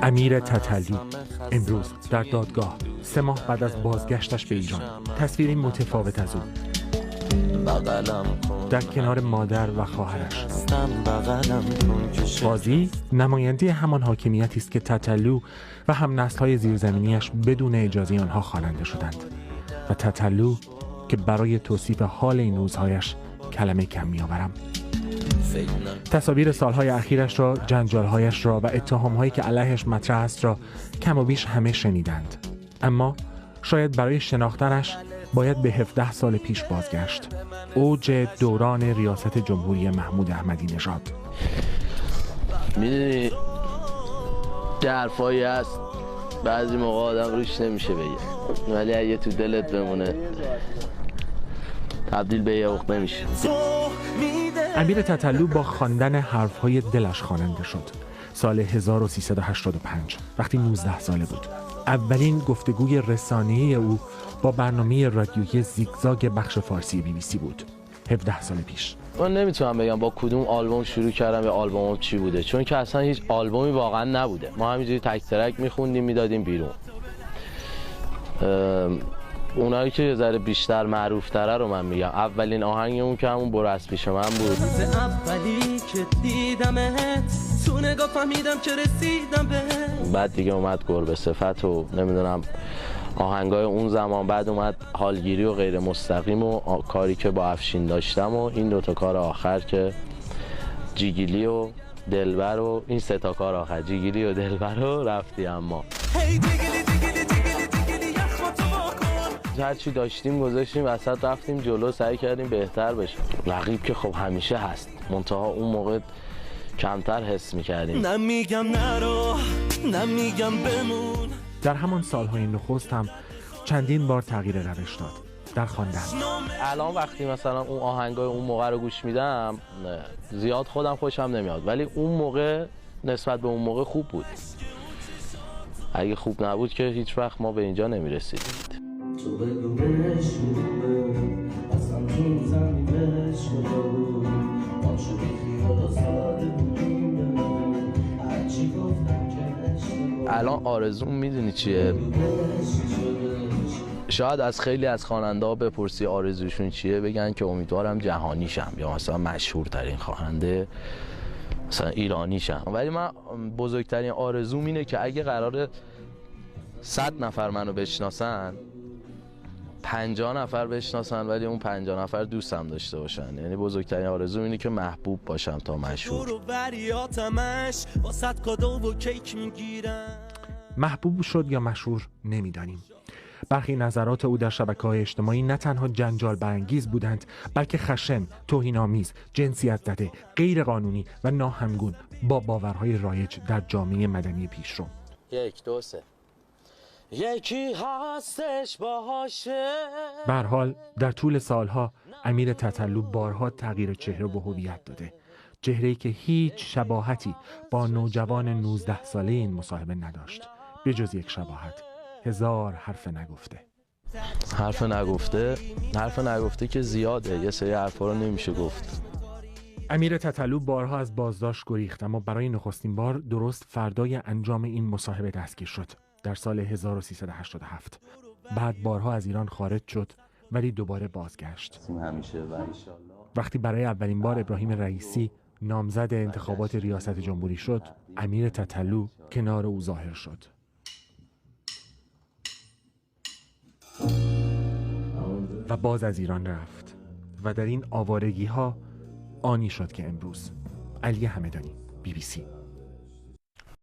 امیر تتلو امروز در دادگاه 3 ماه بعد از بازگشتش به ایران، تصویری متفاوت از او در کنار مادر و خواهرش. قاضی نماینده همان حاکمیتی است که تتلو و هم نسل‌های زیرزمینیش بدون اجازه آنها خواننده شدند و تتلو که برای توصیف حال این روزهایش کلمه کم می‌آورم. تصاویر سالهای اخیرش را، جنجالهایش را و اتهامهایی که علیهش مطرح است را کم و بیش همه شنیدند، اما شاید برای شناختنش باید به 17 سال پیش بازگشت، اوج دوران ریاست جمهوری محمود احمدی نژاد. میدونی چه حرفایی هست بعضی موقع آدم روش نمیشه بگه، ولی اگه تو دلت بمونه تبدیل به یه عقده میشه. امیر تتلو با خواندن حرفهای دلش خواننده شد سال 1385 وقتی 19 ساله بود. اولین گفتگوی رسانه‌ای او با برنامه رادیویی زیگزاگ بخش فارسی BBC بود 17 سال پیش. من نمیتونم بگم با کدوم آلبوم شروع کردم یا آلبومم چی بوده، چون که اصلا هیچ آلبومی واقعا نبوده. ما همینجوری تک ترک میخوندیم میدادیم بیرون. اونایی که یه ذره بیشتر معروف تره رو من میگم. اولین آهنگمون که همون برو از پیش من بود. اولی که دیدمت تو نگاه فهمیدم که رسیدم به. بعد دیگه اومد گربه صفت و نمیدونم آهنگای اون زمان. بعد اومد حالگیری و غیر مستقیم و کاری که با افشین داشتم و این 2 تا کار آخر که جیگیلی و دلبر و این 3 تا کار آخر جیگیلی و دلبر رو رفتی. اما هر چی داشتیم گذاشتیم وسط، رفتیم جلو، سعی کردیم بهتر بشیم. رقیب که خب همیشه هست، منتها اون موقع کمتر حس میکردیم. نمیگم نرو نمیگم بمون. در همان سالهای نخست هم چندین بار تغییر روش داد در خواندن. الان وقتی مثلا اون آهنگای اون موقع رو گوش میدم زیاد خودم خوشم نمیاد، ولی اون موقع نسبت به اون موقع خوب بود. اگه خوب نبود که هیچ وقت ما به اینجا نمیرسیدیم. تو بگو بهش اصلا این زمین بهش بود عاشقی خیال ساده بودیم هرچی گفتم که الان آرزوم میدونی چیه؟ شاید از خیلی از خواننده ها بپرسی آرزوشون چیه، بگن که امیدوارم جهانی شم یا مثلا مشهورترین خواننده مثلا ایرانی شم. ولی من بزرگترین آرزوم اینه که اگه قراره 100 نفر منو بشناسن 50 نفر بشناسن ولی اون 50 نفر دوستم داشته باشن. یعنی بزرگترین آرزوم اینه که محبوب باشم تا مشهور. محبوب شد یا مشهور نمیدانیم. برخی نظرات او در شبکه‌های اجتماعی نه تنها جنجال برانگیز بودند، بلکه خشن، توهین‌آمیز، جنسیت زده، غیر قانونی و ناهمگون با باورهای رایج در جامعه مدنی پیشرو. 1 2 3 یکی هستش باشه. به هر حال در طول سالها امیر تتلو بارها تغییر چهره و هویت داده، چهره‌ای که هیچ شباهتی با نوجوان 19 ساله این مصاحبه نداشت، به جز یک شباهت: 1000 حرف نگفته. حرف نگفته که زیاده، یه سری حرفا رو نمیشه گفت. امیر تتلو بارها از بازداشت گریخت، اما برای نخستین بار درست فردای انجام این مصاحبه دستگیر شد در سال 1387. بعد بارها از ایران خارج شد ولی دوباره بازگشت. وقتی برای اولین بار ابراهیم رئیسی نامزد انتخابات ریاست جمهوری شد، امیر تتلو کنار او ظاهر شد. و باز از ایران رفت و در این آوارگی ها آنی شد که امروز. علی همدانی، BBC.